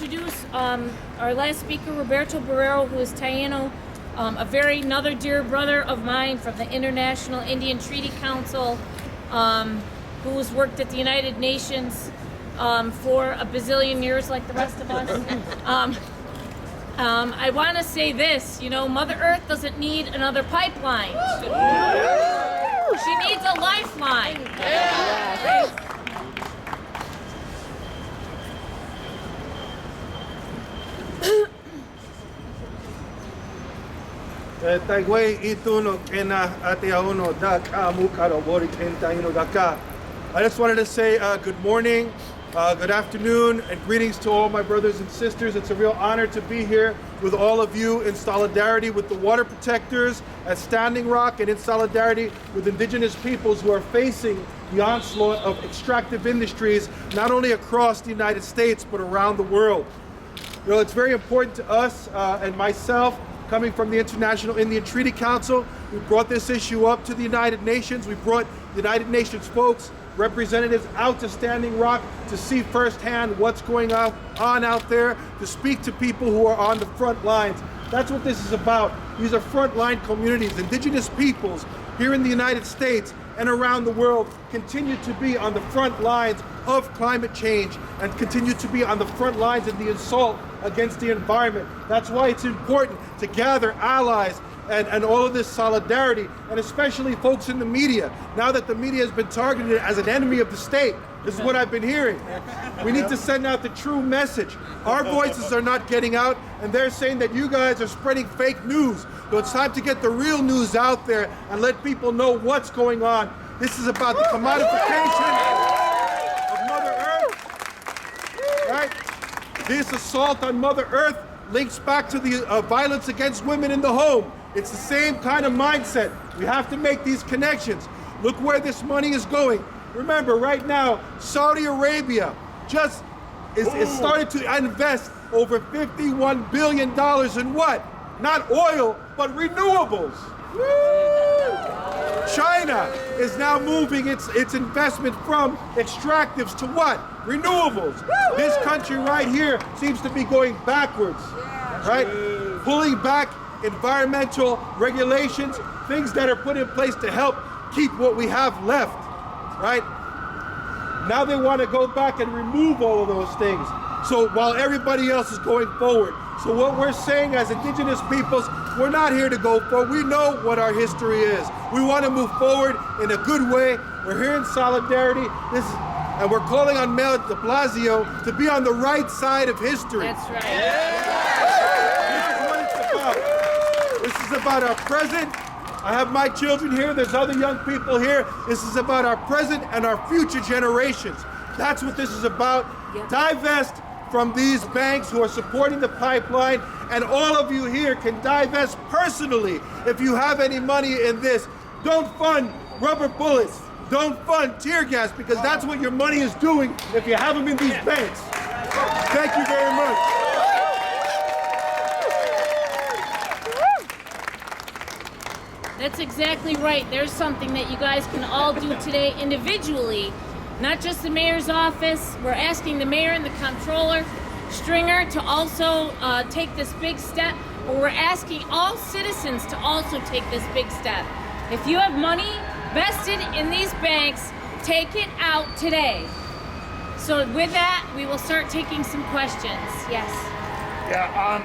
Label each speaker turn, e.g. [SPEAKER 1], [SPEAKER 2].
[SPEAKER 1] introduce our last speaker, Roberto Barrero, who is Taino, another dear brother of mine from the International Indian Treaty Council, who has worked at the United Nations for a bazillion years like the rest of us. I want to say this, Mother Earth doesn't need another pipeline. She needs a lifeline.
[SPEAKER 2] I just wanted to say good morning, good afternoon, and greetings to all my brothers and sisters. It's a real honor to be here with all of you in solidarity with the water protectors at Standing Rock and in solidarity with indigenous peoples who are facing the onslaught of extractive industries, not only across the United States, but around the world. It's very important to us and myself, coming from the International Indian Treaty Council. We brought this issue up to the United Nations. We brought United Nations folks, representatives out to Standing Rock to see firsthand what's going on out there, to speak to people who are on the front lines. That's what this is about. These are frontline communities. Indigenous peoples here in the United States and around the world continue to be on the front lines of climate change and continue to be on the front lines in the assault against the environment. That's why it's important to gather allies and all of this solidarity, and especially folks in the media. Now that the media has been targeted as an enemy of the state, this is what I've been hearing. We need to send out the true message. Our voices are not getting out, and they're saying that you guys are spreading fake news. So it's time to get the real news out there and let people know what's going on. This is about the commodification of Mother Earth, right? This assault on Mother Earth links back to the violence against women in the home. It's the same kind of mindset. We have to make these connections. Look where this money is going. Remember, right now, Saudi Arabia just is started to invest over $51 billion in what? Not oil, but renewables. China is now moving its investment from extractives to what? Renewables. This country right here seems to be going backwards, right? Pulling back environmental regulations, things that are put in place to help keep what we have left, right? Now they want to go back and remove all of those things. So while everybody else is going forward. So what we're saying as indigenous peoples, we're not here to go forward. We know what our history is. We want to move forward in a good way. We're here in solidarity. And we're calling on Mayor de Blasio to be on the right side of history.
[SPEAKER 1] That's right.
[SPEAKER 2] This is what it's about. This is about our present. I have my children here. There's other young people here. This is about our present and our future generations. That's what this is about.
[SPEAKER 1] Yep.
[SPEAKER 2] Divest from these banks who are supporting the pipeline, and all of you here can divest personally if you have any money in this. Don't fund rubber bullets. Don't fund tear gas, because that's what your money is doing if you have them in these banks. Thank you very much.
[SPEAKER 1] That's exactly right. There's something that you guys can all do today individually, not just the mayor's office. We're asking the mayor and the comptroller, Stringer, to also take this big step, but we're asking all citizens to also take this big step. If you have money vested in these banks, take it out today. So with that, we will start taking some questions. Yes.
[SPEAKER 3] Yeah.